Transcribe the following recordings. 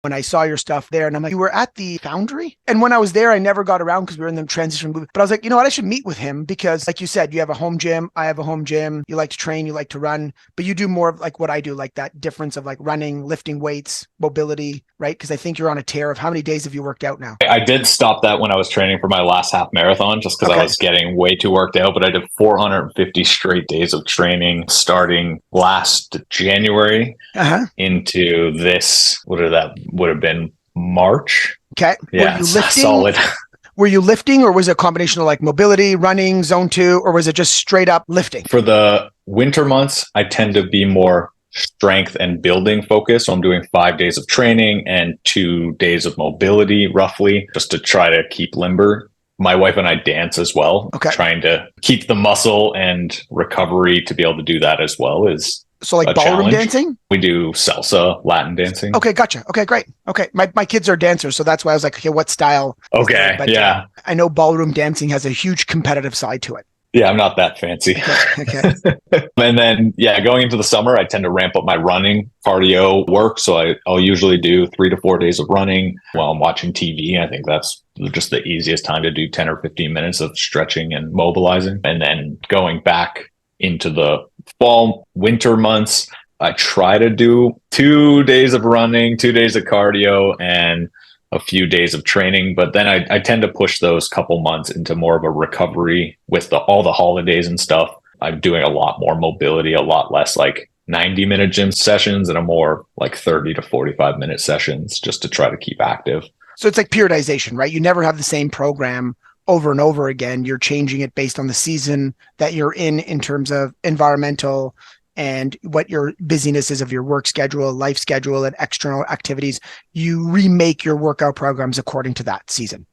when I saw your stuff there. And I'm like, you were at the Foundry? And when I was there, I never got around because we were in the transition movement. But I was like, you know what? I should meet with him because like you said, you have a home gym. I have a home gym. You like to train, you like to run, but you do more of like what I do, like that difference of like running, lifting weights, mobility, right? Because I think you're on a tear of how many days have you worked out now? I did stop that when I was training for my last half marathon just because I was getting way too worked out, but I did 450 straight days of training starting last January into this, what that would have been March. Okay. Yeah, were you lifting? Solid. Were you lifting or was it a combination of like mobility, running, zone 2, or was it just straight up lifting? For the winter months, I tend to be more strength and building focused. So I'm doing 5 days of training and 2 days of mobility roughly just to try to keep limber. My wife and I dance as well, trying to keep the muscle and recovery to be able to do that as well is so like ballroom dancing? We do salsa, Latin dancing. Okay, gotcha. Okay, great. Okay, my kids are dancers, so that's why I was like, okay, what style? Okay, yeah. I know ballroom dancing has a huge competitive side to it. Yeah, I'm not that fancy. Okay. And then, going into the summer, I tend to ramp up my running cardio work. So I'll usually do 3 to 4 days of running while I'm watching TV. I think that's just the easiest time to do 10 or 15 minutes of stretching and mobilizing. And then going back into the fall, winter months, I try to do 2 days of running, 2 days of cardio, and a few days of training, but then I tend to push those couple months into more of a recovery with all the holidays and stuff. I'm doing a lot more mobility, a lot less like 90-minute gym sessions and a more like 30 to 45-minute sessions just to try to keep active. So it's like periodization, right? You never have the same program over and over again. You're changing it based on the season that you're in terms of environmental and what your busyness is of your work schedule, life schedule, and external activities. You remake your workout programs according to that season,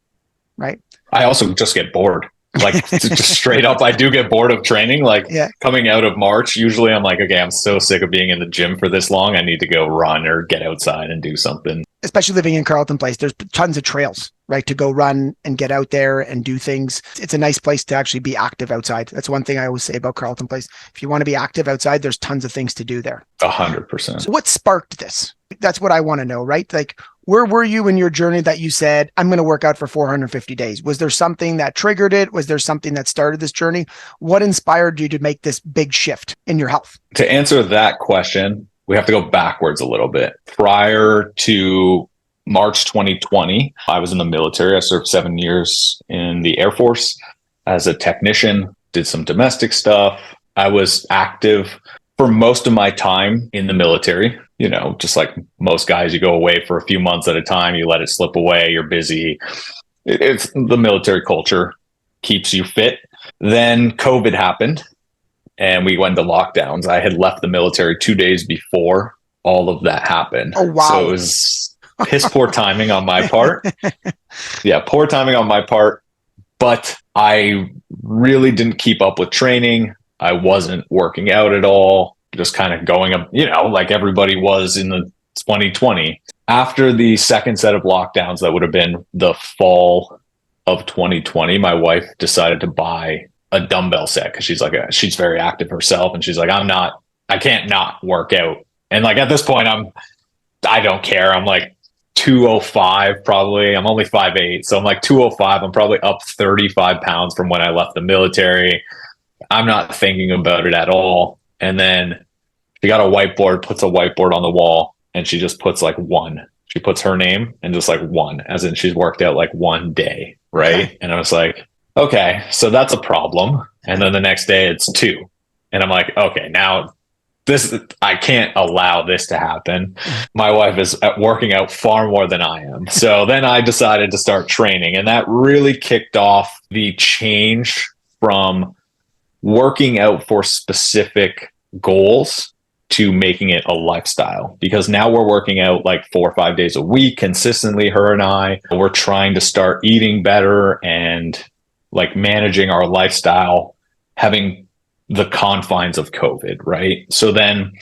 right? I also just get bored. Like just straight up, I do get bored of training. Like coming out of March, usually I'm like, okay, I'm so sick of being in the gym for this long. I need to go run or get outside and do something. Especially living in Carlton Place, there's tons of trails, right? To go run and get out there and do things. It's a nice place to actually be active outside. That's one thing I always say about Carlton Place. If you want to be active outside, there's tons of things to do there. 100%. So what sparked this? That's what I want to know, right? Like, where were you in your journey that you said, I'm going to work out for 450 days? Was there something that triggered it? Was there something that started this journey? What inspired you to make this big shift in your health? To answer that question, we have to go backwards a little bit. Prior to March 2020, I was in the military. I served 7 years in the Air Force as a technician, did some domestic stuff. I was active for most of my time in the military. You know, just like most guys, you go away for a few months at a time, you let it slip away, you're busy. It's the military culture keeps you fit. Then COVID happened and we went to lockdowns. I had left the military 2 days before all of that happened. Oh, wow. So it was piss poor timing on my part. Yeah, poor timing on my part. But I really didn't keep up with training. I wasn't working out at all. Just kind of going up, you know, like everybody was in the 2020. After the second set of lockdowns, that would have been the fall of 2020, my wife decided to buy a dumbbell set because she's very active herself. And she's like, I can't not work out. And like, at this point, I don't care. I'm like 205 probably. I'm only 5'8". So I'm like 205. I'm probably up 35 pounds from when I left the military. I'm not thinking about it at all. And then she got a whiteboard, puts a whiteboard on the wall, and she just puts like 1. She puts her name and just like 1, as in she's worked out like 1 day, right? Okay. And I was like, okay, so that's a problem. And then the next day it's 2. And I'm like, okay, now I can't allow this to happen. My wife is working out far more than I am. So then I decided to start training, and that really kicked off the change from working out for specific goals to making it a lifestyle, because now we're working out like 4 or 5 days a week consistently, her and I. We're trying to start eating better and like managing our lifestyle, having the confines of COVID, right? So then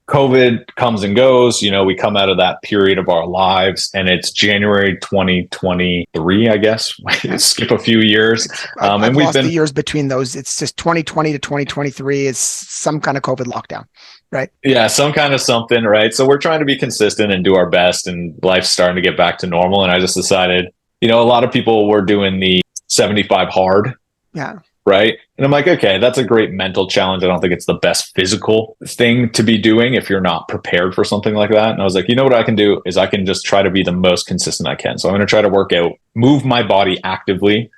COVID comes and goes, you know, we come out of that period of our lives and it's January 2023, I guess. Skip a few years. And we've lost the years between those. It's just 2020 to 2023 is some kind of COVID lockdown. right? Yeah, some kind of something, right? So we're trying to be consistent and do our best, and life's starting to get back to normal. And I just decided, a lot of people were doing the 75 hard, Yeah. right? And I'm like, okay, that's a great mental challenge. I don't think it's the best physical thing to be doing if you're not prepared for something like that. And I was like, what I can do is I can just try to be the most consistent I can. So I'm going to try to work out, move my body actively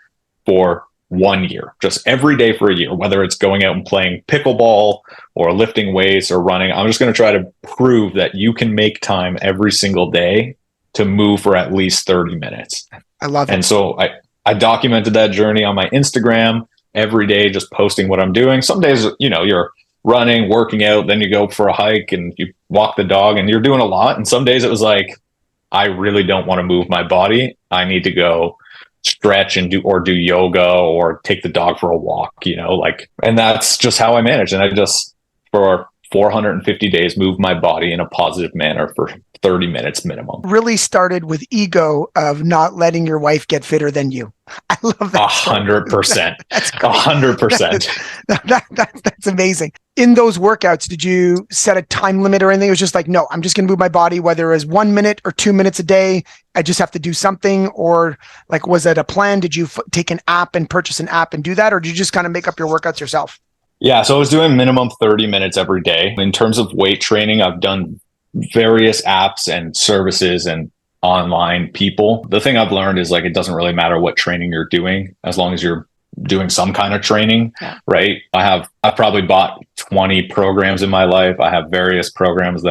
for 1 year, just every day for a year, whether it's going out and playing pickleball or lifting weights or running. I'm just going to try to prove that you can make time every single day to move for at least 30 minutes. I love it. And so I documented that journey on my Instagram every day, just posting what I'm doing. Some days, you're running, working out, then you go for a hike and you walk the dog and you're doing a lot. And some days it was like, I really don't want to move my body. I need to go stretch and do yoga or take the dog for a walk, and that's just how I manage. And I just, for 450 days, move my body in a positive manner for 30 minutes minimum. Really started with ego of not letting your wife get fitter than you. I love that. 100%. That's great. 100%. That's amazing. In those workouts, did you set a time limit or anything? It was just like, no, I'm just going to move my body, whether it's 1 minute or 2 minutes a day. I just have to do something. Or like, was it a plan? Did you take an app and purchase an app and do that? Or did you just kind of make up your workouts yourself? Yeah. So I was doing minimum 30 minutes every day. In terms of weight training, I've done various apps and services and online people. The thing I've learned is like, it doesn't really matter what training you're doing, as long as you're doing some kind of training, right? I've probably bought 20 programs in my life. I have various programs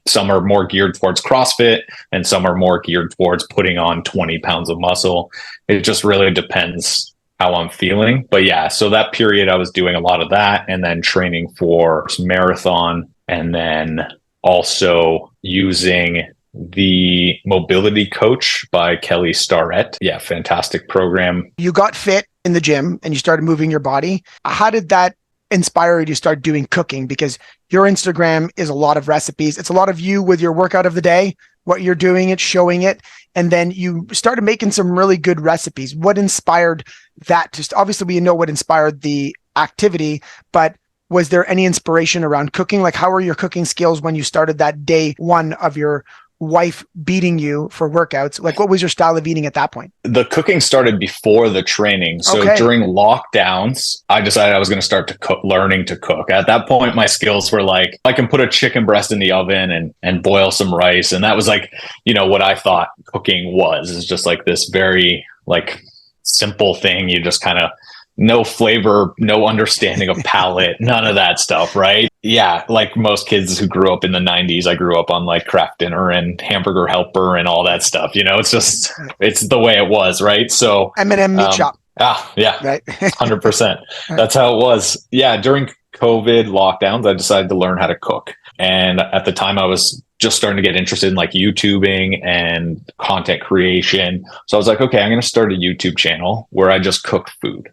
some are more geared towards CrossFit and some are more geared towards putting on 20 pounds of muscle. It just really depends how I'm feeling. But yeah, so that period I was doing a lot of that and then training for marathon and then also using the Mobility Coach by Kelly Starrett. Yeah, fantastic program. You got fit in the gym and you started moving your body. How did that inspire you to start doing cooking? Because your Instagram is a lot of recipes. It's a lot of you with your workout of the day, what you're doing, it, showing it. And then you started making some really good recipes. What inspired that? Just obviously we know what inspired the activity, but was there any inspiration around cooking? Like, how were your cooking skills when you started that day one of your wife beating you for workouts? Like, what was your style of eating at that point? The cooking started before the training. So during lockdowns, I decided I was going to start to learning to cook. At that point, my skills were like, I can put a chicken breast in the oven and boil some rice. And that was like, what I thought cooking was, is just like this very like simple thing. You just kind of, no flavor, no understanding of palate, none of that stuff, right? Yeah, like most kids who grew up in the 90s, I grew up on like Kraft Dinner and Hamburger Helper and all that stuff. It's the way it was, right? So M&M meat shop. Yeah, right. 100%. That's how it was. Yeah, during COVID lockdowns, I decided to learn how to cook. And at the time I was just starting to get interested in like YouTubing and content creation. So I was like, okay, I'm going to start a YouTube channel where I just cook food.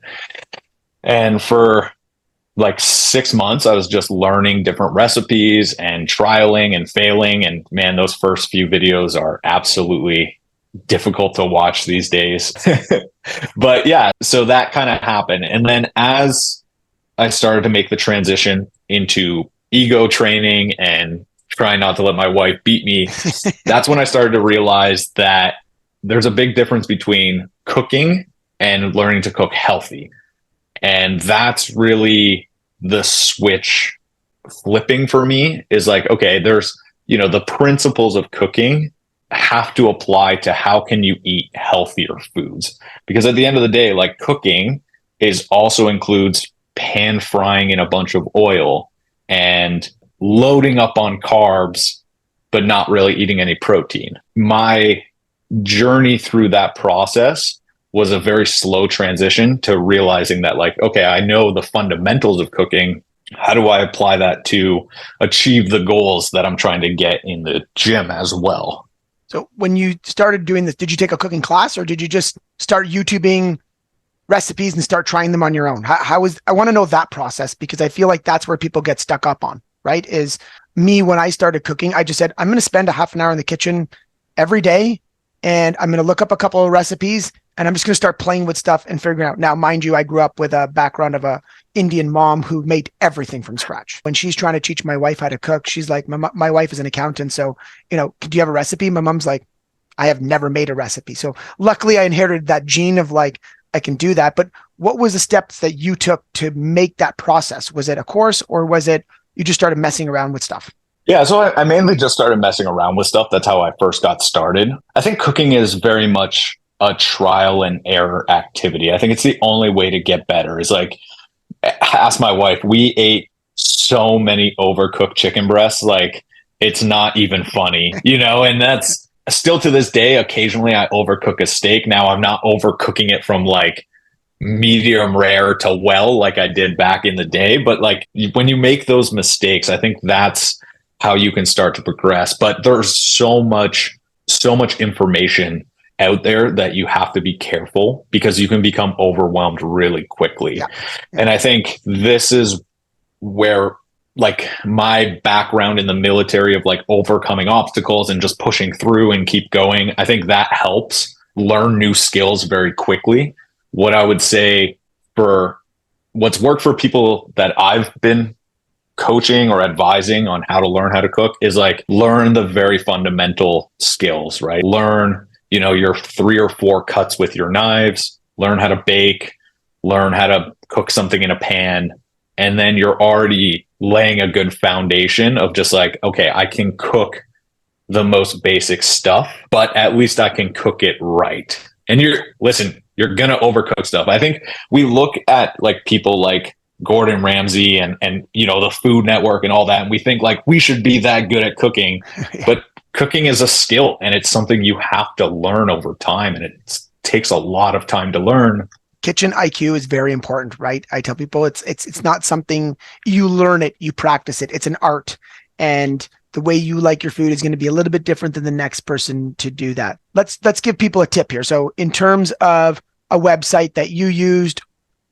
And for like 6 months, I was just learning different recipes and trialing and failing. And man, those first few videos are absolutely difficult to watch these days. But yeah, so that kind of happened. And then as I started to make the transition into ego training and trying not to let my wife beat me, that's when I started to realize that there's a big difference between cooking and learning to cook healthy. And that's really the switch flipping for me, is like, okay, there's, the principles of cooking have to apply to how can you eat healthier foods. Because at the end of the day, like cooking also includes pan frying in a bunch of oil and loading up on carbs, but not really eating any protein. My journey through that process was a very slow transition to realizing that like, okay, I know the fundamentals of cooking. How do I apply that to achieve the goals that I'm trying to get in the gym as well? So when you started doing this, did you take a cooking class or did you just start YouTubing recipes and start trying them on your own? I want to know that process, because I feel like that's where people get stuck up on, right? Is me, when I started cooking, I just said, I'm going to spend a half an hour in the kitchen every day and I'm going to look up a couple of recipes and I'm just going to start playing with stuff and figuring out. Now, mind you, I grew up with a background of a Indian mom who made everything from scratch. When she's trying to teach my wife how to cook, she's like, my wife is an accountant. So, do you have a recipe? My mom's like, I have never made a recipe. So luckily I inherited that gene of like, I can do that. But what was the steps that you took to make that process? Was it a course, or was it you just started messing around with stuff? Yeah, so I mainly just started messing around with stuff. That's how I first got started. I think cooking is very much a trial and error activity. I think it's the only way to get better. Is like, ask my wife, we ate so many overcooked chicken breasts, like it's not even funny, and that's still to this day. Occasionally I overcook a steak. Now I'm not overcooking it from like medium rare to well, like I did back in the day. But like when you make those mistakes, I think that's how you can start to progress. But there's so much information out there that you have to be careful, because you can become overwhelmed really quickly. Yeah. And I think this is where like my background in the military of like overcoming obstacles and just pushing through and keep going, I think that helps learn new skills very quickly. What I would say for what's worked for people that I've been coaching or advising on how to learn how to cook is like learn the very fundamental skills, right? Learn, your 3 or 4 cuts with your knives, learn how to bake, learn how to cook something in a pan. And then you're already laying a good foundation of just like, okay, I can cook the most basic stuff, but at least I can cook it right. And you're going to overcook stuff. I think we look at like people like Gordon Ramsay and the Food Network and all that, and we think like we should be that good at cooking. Yeah. But cooking is a skill, and it's something you have to learn over time, and it takes a lot of time to learn. Kitchen IQ is very important, right? I tell people it's not something you learn it, you practice it. It's an art, and the way you like your food is going to be a little bit different than the next person to do that. Let's give people a tip here. So in terms of a website that you used,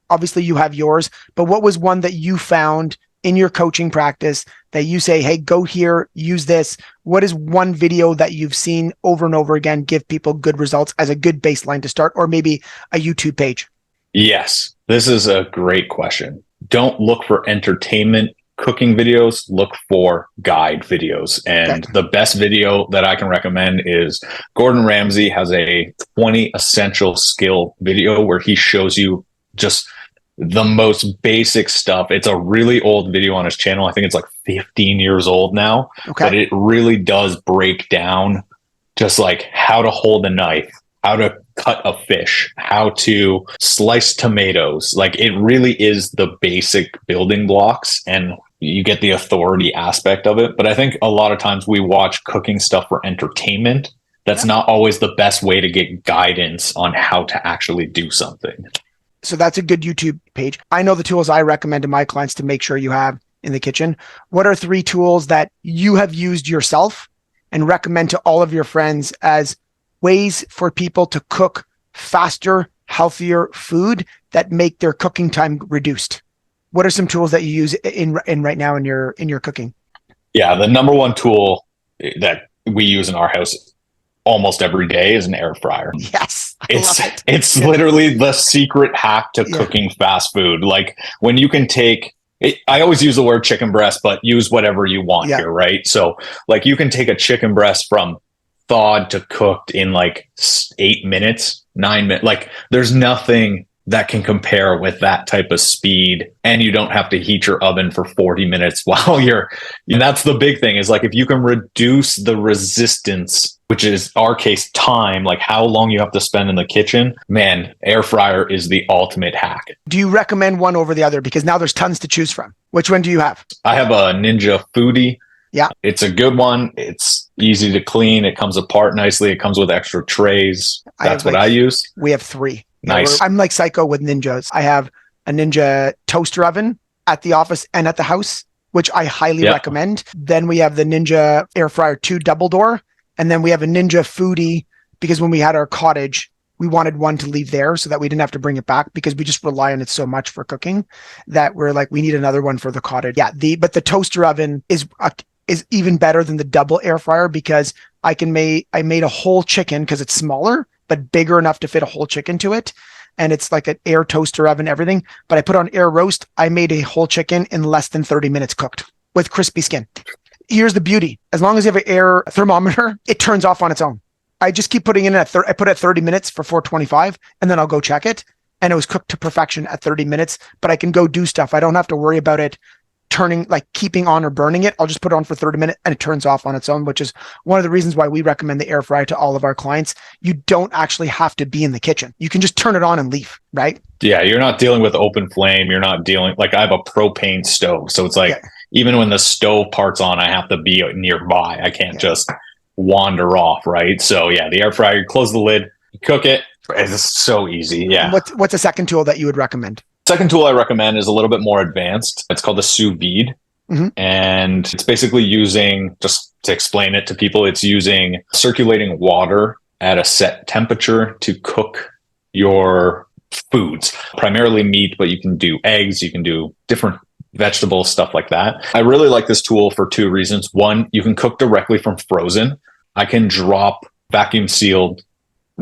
obviously you have yours, but what was one that you found in your coaching practice that you say, hey, go here, use this? What is one video that you've seen over and over again give people good results as a good baseline to start, or maybe a YouTube page? Yes, this is a great question. Don't look for entertainment cooking videos, look for guide videos. And the best video that I can recommend is Gordon Ramsay has a 20 essential skill video where he shows you just the most basic stuff. It's a really old video on his channel. I think it's like 15 years old now, but it really does break down just like how to hold a knife, how to cut a fish, how to slice tomatoes. Like it really is the basic building blocks, and you get the authority aspect of it. But I think a lot of times we watch cooking stuff for entertainment. That's not always the best way to get guidance on how to actually do something. So that's a good YouTube page. I know the tools I recommend to my clients to make sure you have in the kitchen. What are 3 tools that you have used yourself and recommend to all of your friends as ways for people to cook faster, healthier food that make their cooking time reduced? What are some tools that you use in right now in your cooking? Yeah, the number one tool that we use in our house almost every day is an air fryer. Yes. It's literally the secret hack to cooking fast food. Like when you can take it, I always use the word chicken breast, but use whatever you want here, right? So like you can take a chicken breast from thawed to cooked in like 8 minutes, 9 minutes. Like there's nothing that can compare with that type of speed, and you don't have to heat your oven for 40 minutes while and that's the big thing is like if you can reduce the resistance, which is our case time, like how long you have to spend in the kitchen, man, air fryer is the ultimate hack. Do you recommend one over the other? Because now there's tons to choose from. Which one do you have? I have a Ninja Foodie. Yeah. It's a good one. It's easy to clean. It comes apart nicely. It comes with extra trays. That's what I use. We have 3. Nice. I'm like psycho with Ninjas. I have a Ninja toaster oven at the office and at the house, which I highly recommend. Then we have the Ninja Air Fryer 2 double door. And then we have a Ninja Foodie, because when we had our cottage, we wanted one to leave there so that we didn't have to bring it back, because we just rely on it so much for cooking that we're like, we need another one for the cottage. Yeah. But the toaster oven is even better than the double air fryer, because I made a whole chicken because it's smaller, but bigger enough to fit a whole chicken to it. And it's like an air toaster oven, everything. But I put on air roast. I made a whole chicken in less than 30 minutes cooked with crispy skin. Here's the beauty. As long as you have an air thermometer, it turns off on its own. I just keep putting in I put it at 30 minutes for 425, and then I'll go check it. And it was cooked to perfection at 30 minutes, but I can go do stuff. I don't have to worry about it turning, like keeping on or burning it. I'll just put it on for 30 minutes and it turns off on its own, which is one of the reasons why we recommend the air fryer to all of our clients. You don't actually have to be in the kitchen. You can just turn it on and leave, right? Yeah, you're not dealing with open flame. You're not dealing, like I have a propane stove. So it's like, even when the stove part's on, I have to be nearby. I can't just wander off, right? So yeah, the air fryer, you close the lid, you cook it. It's so easy. Yeah. What's a second tool that you would recommend? Second tool I recommend is a little bit more advanced. It's called the sous vide. Mm-hmm. And it's basically using, just to explain it to people, it's using circulating water at a set temperature to cook your foods, primarily meat, but you can do eggs, you can do different vegetables, stuff like that. I really like this tool for two reasons. One, you can cook directly from frozen. I can drop vacuum sealed,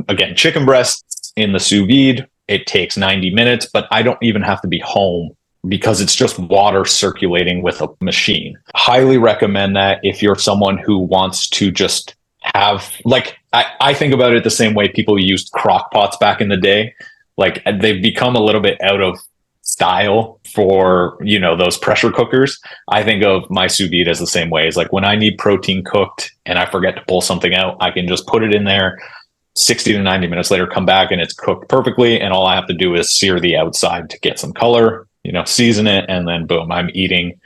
again, chicken breasts in the sous vide. It takes 90 minutes, but I don't even have to be home because it's just water circulating with a machine. Highly recommend that if you're someone who wants to just have, like, I think about it the same way people used crock pots back in the day. Like, they've become a little bit out of style for, you know, those pressure cookers. I think of my sous vide as the same way. It's like when I need protein cooked and I forget to pull something out, I can just put it in there. 60 to 90 minutes later, come back and it's cooked perfectly. And all I have to do is sear the outside to get some color, you know, season it, and then boom, I'm eating.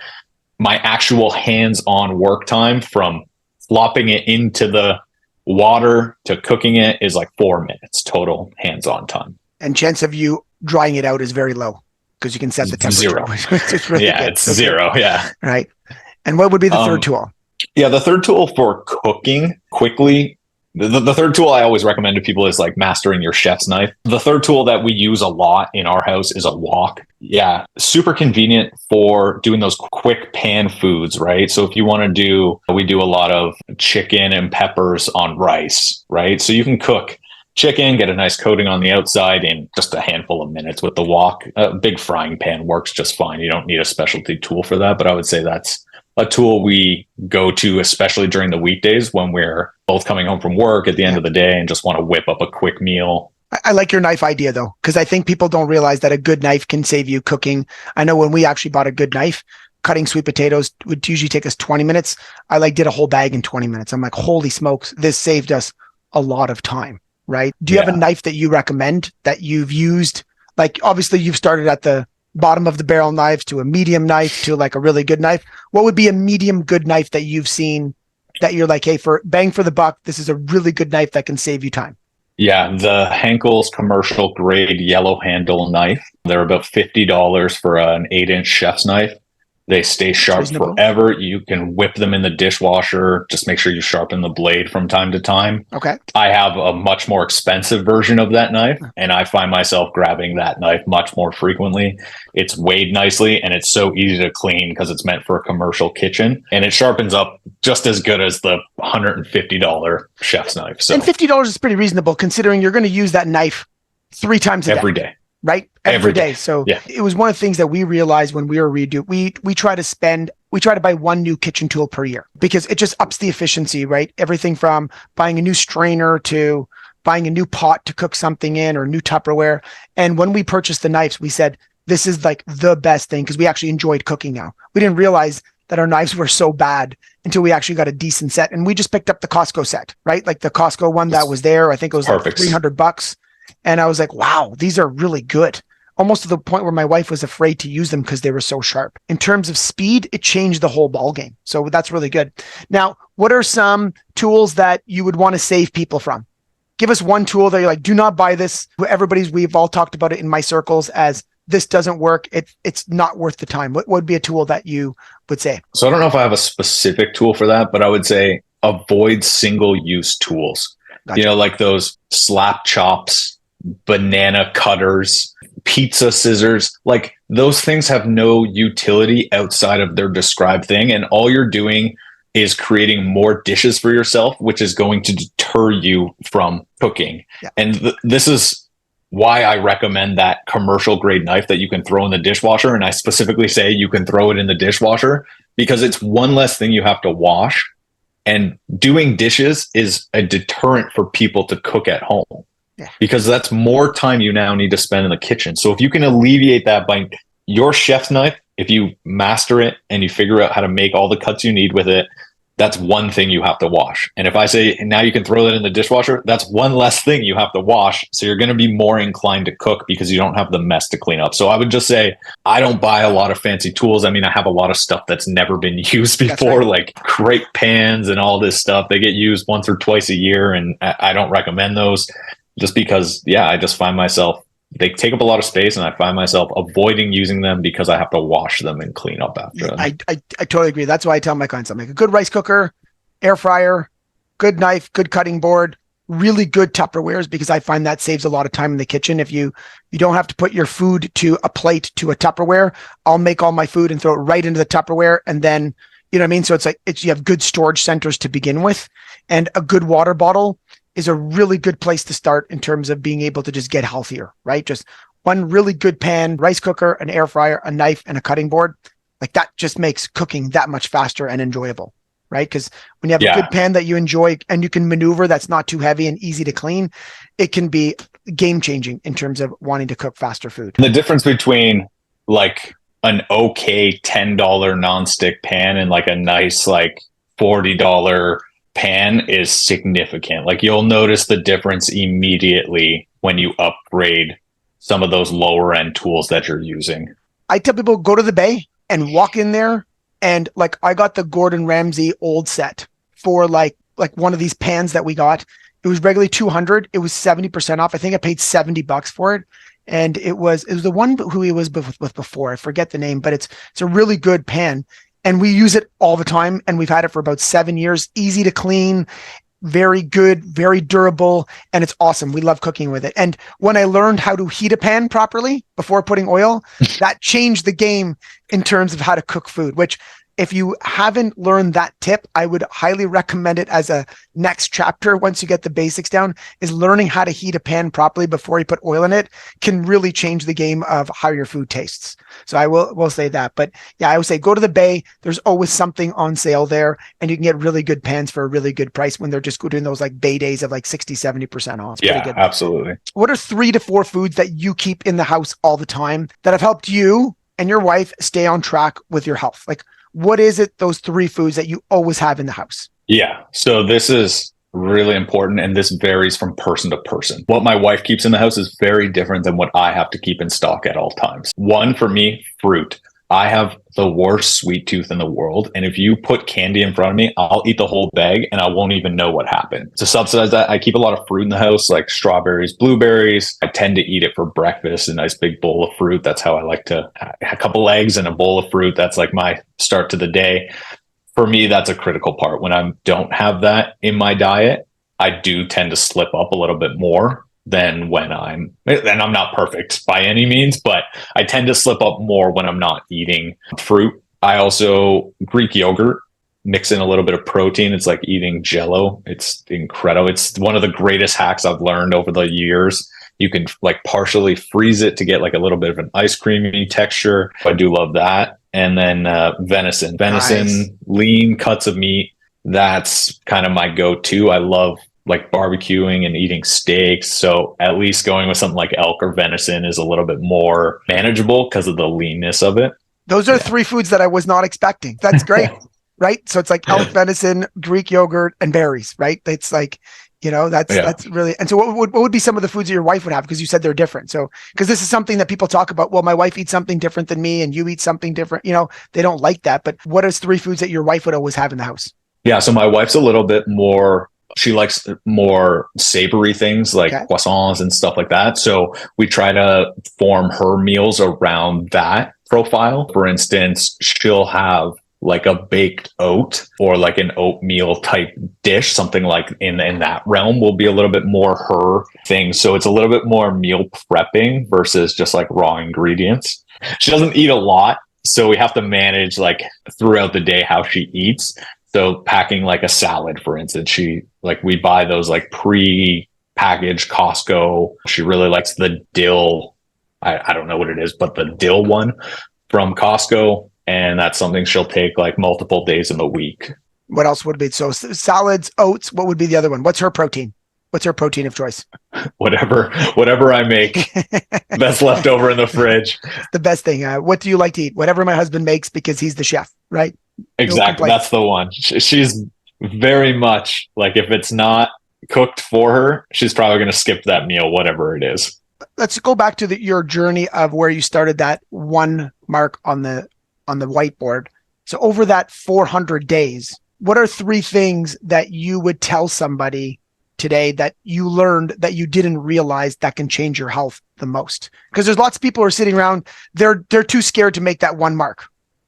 My actual hands-on work time from flopping it into the water to cooking it is like 4 minutes total hands-on time. And chance of you drying it out is very low because you can set the temperature. Zero. It's really yeah, good. it's zero. Yeah. Right. And what would be the third tool? Yeah, the third tool for cooking quickly. The third tool I always recommend to people is like mastering your chef's knife. The third tool that we use a lot in our house is a wok. Yeah, super convenient for doing those quick pan foods, right? So if you want to we do a lot of chicken and peppers on rice, right? So you can cook chicken, get a nice coating on the outside in just a handful of minutes with the wok. A big frying pan works just fine. You don't need a specialty tool for that, but I would say that's a tool we go to, especially during the weekdays when we're both coming home from work at the end of the day and just want to whip up a quick meal. I like your knife idea though, because I think people don't realize that a good knife can save you cooking. I know when we actually bought a good knife, cutting sweet potatoes would usually take us 20 minutes. I did a whole bag in 20 minutes. I'm like, holy smokes, this saved us a lot of time, right? Do you have a knife that you recommend that you've used? Like, obviously you've started at the bottom of the barrel knives to a medium knife to like a really good knife. What would be a medium good knife that you've seen that you're like, hey, for bang for the buck, this is a really good knife that can save you time? Yeah, the Henkel's commercial grade yellow handle knife. They're about $50 for an 8-inch chef's knife. They stay sharp forever. You can whip them in the dishwasher. Just make sure you sharpen the blade from time to time. Okay. I have a much more expensive version of that knife, and I find myself grabbing that knife much more frequently. It's weighed nicely, and it's so easy to clean because it's meant for a commercial kitchen, and it sharpens up just as good as the $150 chef's knife. So, and $50 is pretty reasonable considering you're going to use that knife 3 times a day. Every day. Right? Every day. So it was one of the things that we realized when we were we try to buy one new kitchen tool per year because it just ups the efficiency, right? Everything from buying a new strainer to buying a new pot to cook something in or new Tupperware. And when we purchased the knives, we said, this is like the best thing because we actually enjoyed cooking now. We didn't realize that our knives were so bad until we actually got a decent set. And we just picked up the Costco set, right? Like the Costco one that was there. I think it was like $300. And I was like, wow, these are really good. Almost to the point where my wife was afraid to use them because they were so sharp. In terms of speed, it changed the whole ballgame. So that's really good. Now, what are some tools that you would want to save people from? Give us one tool that you're like, do not buy this. We've all talked about it in my circles as this doesn't work. It's not worth the time. What would be a tool that you would say? So I don't know if I have a specific tool for that, but I would say avoid single-use tools. Gotcha. You know, like those slap chops, banana cutters, pizza scissors, like those things have no utility outside of their described thing. And all you're doing is creating more dishes for yourself, which is going to deter you from cooking. Yeah. And this is why I recommend that commercial grade knife that you can throw in the dishwasher. And I specifically say you can throw it in the dishwasher because it's one less thing you have to wash. And doing dishes is a deterrent for people to cook at home. Yeah. Because that's more time you now need to spend in the kitchen. So if you can alleviate that by your chef's knife, if you master it and you figure out how to make all the cuts you need with it, that's one thing you have to wash. And if I say now you can throw that in the dishwasher, that's one less thing you have to wash. So you're going to be more inclined to cook because you don't have the mess to clean up. So I would just say, I don't buy a lot of fancy tools. I mean, I have a lot of stuff that's never been used before, right. Like crepe pans and all this stuff. They get used once or twice a year. And I don't recommend those just because, I just find myself, they take up a lot of space and I find myself avoiding using them because I have to wash them and clean up after them. I totally agree. That's why I tell my clients, I'm like, a good rice cooker, air fryer, good knife, good cutting board, really good Tupperwares, because I find that saves a lot of time in the kitchen. If you don't have to put your food to a plate to a Tupperware, I'll make all my food and throw it right into the Tupperware. And then, you know what I mean? So it's like, you have good storage centers to begin with, and a good water bottle is a really good place to start in terms of being able to just get healthier, right? Just one really good pan, rice cooker, an air fryer, a knife, and a cutting board. Like that just makes cooking that much faster and enjoyable, right? Because when you have a good pan that you enjoy and you can maneuver, that's not too heavy and easy to clean, it can be game changing in terms of wanting to cook faster food. The difference between like an okay $10 nonstick pan and like a nice like $40 pan is significant. Like you'll notice the difference immediately when you upgrade some of those lower end tools that you're using. I tell people, go to the bay and walk in there, and like I got the Gordon Ramsay old set for like one of these pans that we got. It was regularly $200. It was 70% off. I think I paid $70 for it. And it was the one who he was with before. I forget the name, but it's a really good pan. And we use it all the time. And we've had it for about 7 years. Easy to clean, very good, very durable. And it's awesome. We love cooking with it. And when I learned how to heat a pan properly before putting oil, that changed the game in terms of how to cook food, which if you haven't learned that tip, I would highly recommend it as a next chapter. Once you get the basics down, is learning how to heat a pan properly before you put oil in it can really change the game of how your food tastes. So I will say that. But yeah, I would say go to the bay. There's always something on sale there, and you can get really good pans for a really good price when they're just doing those like bay days of like 60-70% off. It's yeah, absolutely. What are 3 to 4 foods that you keep in the house all the time that have helped you and your wife stay on track with your health? Like, what is it, those 3 foods that you always have in the house? Yeah. So this is really important, and this varies from person to person. What my wife keeps in the house is very different than what I have to keep in stock at all times. One, for me, fruit. I have the worst sweet tooth in the world. And if you put candy in front of me, I'll eat the whole bag and I won't even know what happened. To subsidize that, I keep a lot of fruit in the house, like strawberries, blueberries. I tend to eat it for breakfast, a nice big bowl of fruit. That's how I like to, a couple eggs and a bowl of fruit. That's like my start to the day. For me, that's a critical part. When I don't have that in my diet, I do tend to slip up a little bit more than when I'm not perfect by any means, but I tend to slip up more when I'm not eating fruit. I also, Greek yogurt, mix in a little bit of protein. It's like eating Jell-O. It's incredible. It's one of the greatest hacks I've learned over the years. You can like partially freeze it to get like a little bit of an ice creamy texture. I do love that. And then venison, nice. Lean cuts of meat. That's kind of my go-to. I love like barbecuing and eating steaks. So at least going with something like elk or venison is a little bit more manageable because of the leanness of it. Those are 3 foods that I was not expecting. That's great. Right. So it's like elk, venison, Greek yogurt, and berries, right? It's like, you know, that's really, and so what would be some of the foods that your wife would have? Because you said they're different. So, because this is something that people talk about, well, my wife eats something different than me and you eat something different, you know, they don't like that. But what is 3 foods that your wife would always have in the house? Yeah. So my wife's a little bit more, she likes more savory things like croissants and stuff like that. So we try to form her meals around that profile. For instance, she'll have like a baked oat or like an oatmeal type dish, something like in that realm will be a little bit more her thing. So it's a little bit more meal prepping versus just like raw ingredients. She doesn't eat a lot, so we have to manage like throughout the day how she eats. So packing like a salad, for instance, we buy those like pre-packaged Costco. She really likes the dill. I don't know what it is, but the dill one from Costco. And that's something she'll take like multiple days in the week. What else would be? So salads, oats, what would be the other one? What's her protein? What's her protein of choice? Whatever I make that's left over in the fridge. The best thing. What do you like to eat? Whatever my husband makes, because he's the chef, right? Exactly. That's the one. She's very much like, if it's not cooked for her, she's probably going to skip that meal, whatever it is. Let's go back to your journey of where you started that one mark on the whiteboard. So over that 400 days, what are 3 things that you would tell somebody today that you learned that you didn't realize that can change your health the most? Because there's lots of people who are sitting around, they're too scared to make that one mark,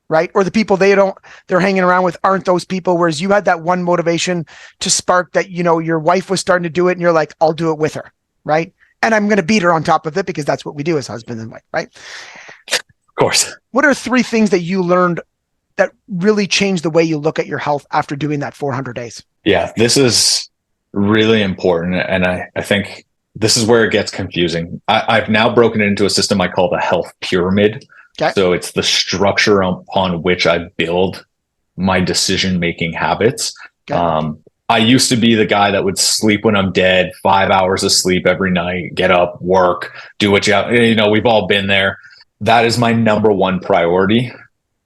right? Or the people they're hanging around with aren't those people, whereas you had that one motivation to spark that, your wife was starting to do it and you're like, I'll do it with her, right? And I'm going to beat her on top of it, because that's what we do as husband and wife, right? Of course. What are 3 things that you learned that really changed the way you look at your health after doing that 400 days? Yeah, this is really important. And I think this is where it gets confusing. I've now broken it into a system I call the health pyramid. Okay. So it's the structure upon which I build my decision-making habits. Okay. I used to be the guy that would sleep when I'm dead, 5 hours of sleep every night, get up, work, do what we've all been there. That is my number one priority.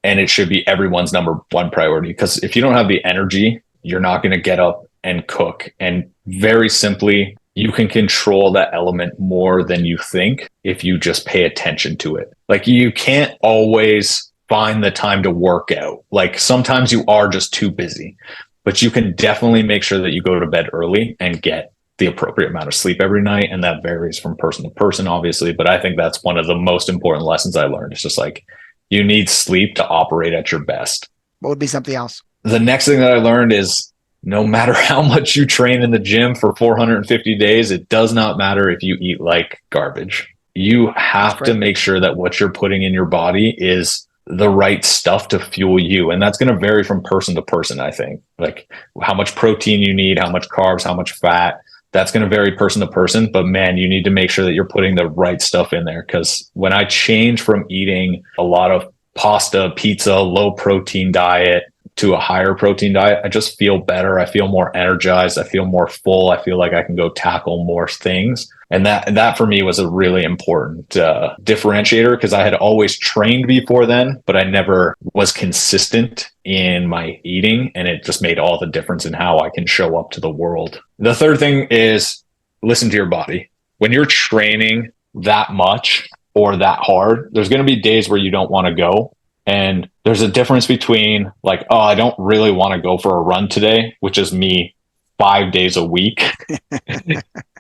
And it should be everyone's number one priority, because if you don't have the energy, you're not going to get up and cook. And very simply, you can control that element more than you think if you just pay attention to it. Like, you can't always find the time to work out. Like, sometimes you are just too busy, but you can definitely make sure that you go to bed early and get the appropriate amount of sleep every night. And that varies from person to person, obviously. But I think that's one of the most important lessons I learned. It's just like, you need sleep to operate at your best. What would be something else? The next thing that I learned is, no matter how much you train in the gym for 450 days, it does not matter if you eat like garbage. You have to make sure that what you're putting in your body is the right stuff to fuel you. And that's going to vary from person to person, I think. Like, how much protein you need, how much carbs, how much fat. That's going to vary person to person. But man, you need to make sure that you're putting the right stuff in there. Because when I change from eating a lot of pasta, pizza, low protein diet to a higher protein diet, I just feel better. I feel more energized. I feel more full. I feel like I can go tackle more things. And that for me was a really important differentiator, because I had always trained before then, but I never was consistent in my eating. And it just made all the difference in how I can show up to the world. The third thing is, listen to your body. When you're training that much or that hard, there's going to be days where you don't want to go. And there's a difference between like, oh, I don't really want to go for a run today, which is me 5 days a week.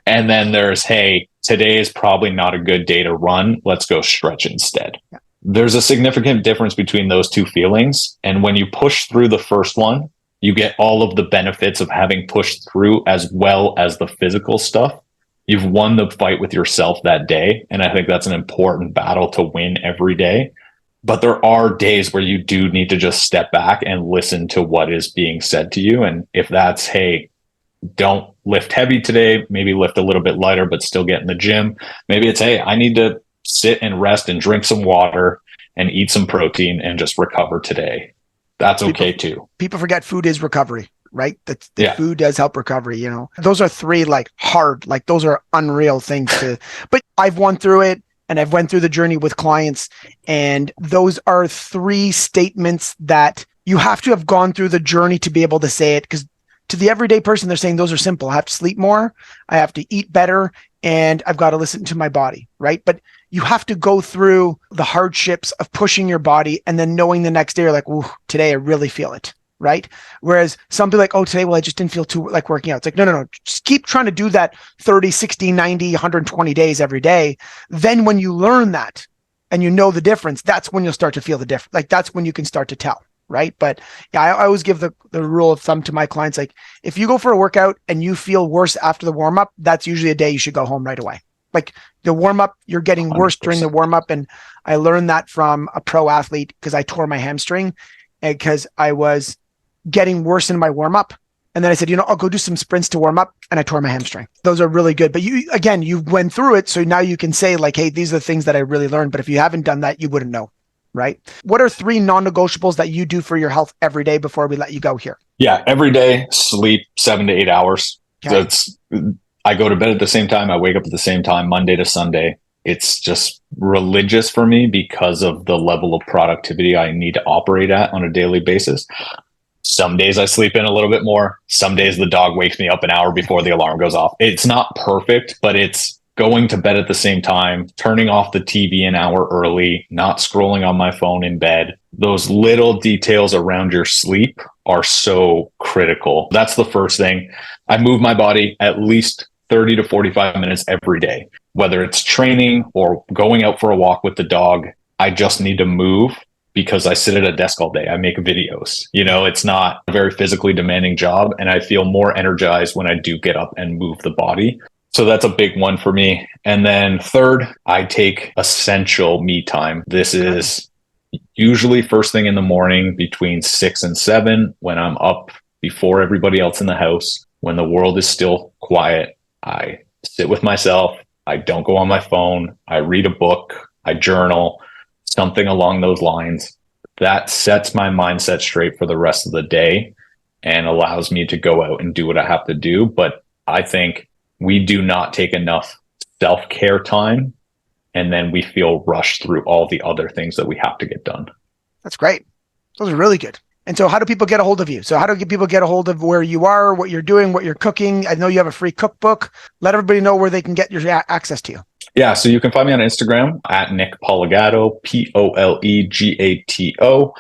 And then there's, hey, today is probably not a good day to run. Let's go stretch instead. Yeah. There's a significant difference between those two feelings. And when you push through the first one, you get all of the benefits of having pushed through, as well as the physical stuff. You've won the fight with yourself that day. And I think that's an important battle to win every day. But there are days where you do need to just step back and listen to what is being said to you. And if that's, hey, don't lift heavy today, maybe lift a little bit lighter, but still get in the gym. Maybe it's, hey, I need to sit and rest and drink some water and eat some protein and just recover today. That's okay too. People forget food is recovery, right? Food does help recovery, Those are 3 like hard, like those are unreal things but I've won through it. And I've went through the journey with clients, and those are 3 statements that you have to have gone through the journey to be able to say it. Because to the everyday person, they're saying those are simple. I have to sleep more, I have to eat better, and I've got to listen to my body, right? But you have to go through the hardships of pushing your body and then knowing the next day, you're like, ooh, today I really feel it. Right? Whereas some people are like, oh, today, well, I just didn't feel too like working out. It's like, no. Just keep trying to do that 30, 60, 90, 120 days every day. Then when you learn that and you know the difference, that's when you'll start to feel the difference. Like, that's when you can start to tell. Right. But yeah, I always give the rule of thumb to my clients. Like, if you go for a workout and you feel worse after the warm up, that's usually a day you should go home right away. Like, the warm up, you're getting 100%. Worse during the warm up. And I learned that from a pro athlete, because I tore my hamstring, and because I was getting worse in my warm up. And then I said, I'll go do some sprints to warm up, and I tore my hamstring. Those are really good. But you went through it. So now you can say like, hey, these are the things that I really learned. But if you haven't done that, you wouldn't know. Right. What are 3 non-negotiables that you do for your health every day before we let you go here? Yeah. Every day, sleep 7 to 8 hours. Okay. I go to bed at the same time. I wake up at the same time, Monday to Sunday. It's just religious for me because of the level of productivity I need to operate at on a daily basis. Some days I sleep in a little bit more. Some days the dog wakes me up an hour before the alarm goes off. It's not perfect, but it's going to bed at the same time, turning off the TV an hour early, not scrolling on my phone in bed. Those little details around your sleep are so critical. That's the first thing. I move my body at least 30 to 45 minutes every day, whether it's training or going out for a walk with the dog. I just need to move because I sit at a desk all day. I make videos. It's not a very physically demanding job, and I feel more energized when I do get up and move the body. So that's a big one for me. And then third, I take essential me time. This is usually first thing in the morning between 6 and 7 when I'm up before everybody else in the house, when the world is still quiet. I sit with myself. I don't go on my phone. I read a book. I journal, something along those lines. That sets my mindset straight for the rest of the day and allows me to go out and do what I have to do. But I think we do not take enough self-care time, and then we feel rushed through all the other things that we have to get done. That's great. Those are really good. And so how do people get a hold of you? So how do people get a hold of where you are, what you're doing, what you're cooking? I know you have a free cookbook. Let everybody know where they can get your access to you. Yeah, so you can find me on Instagram at Nick Polegato, Polegato.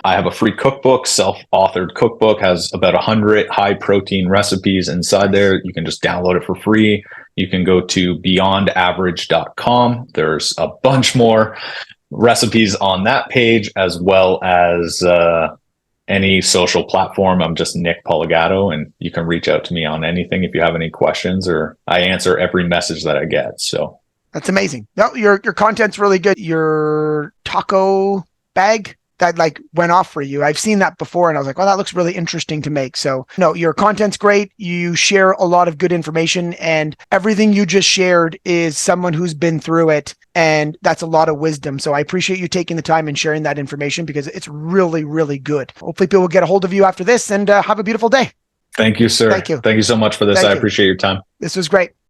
I have a free cookbook, self-authored cookbook, has about 100 high-protein recipes inside there. You can just download it for free. You can go to beyondaverage.com. There's a bunch more recipes on that page, as well as any social platform. I'm just Nick Polegato, and you can reach out to me on anything if you have any questions, or I answer every message that I get. So that's amazing. No, your content's really good. Your taco bag that went off for you. I've seen that before and I was like, well, that looks really interesting to make. So no, your content's great. You share a lot of good information, and everything you just shared is someone who's been through it. And that's a lot of wisdom. So I appreciate you taking the time and sharing that information because it's really, really good. Hopefully people will get a hold of you after this, and have a beautiful day. Thank you, sir. Thank you. Thank you so much for this. I appreciate your time. This was great.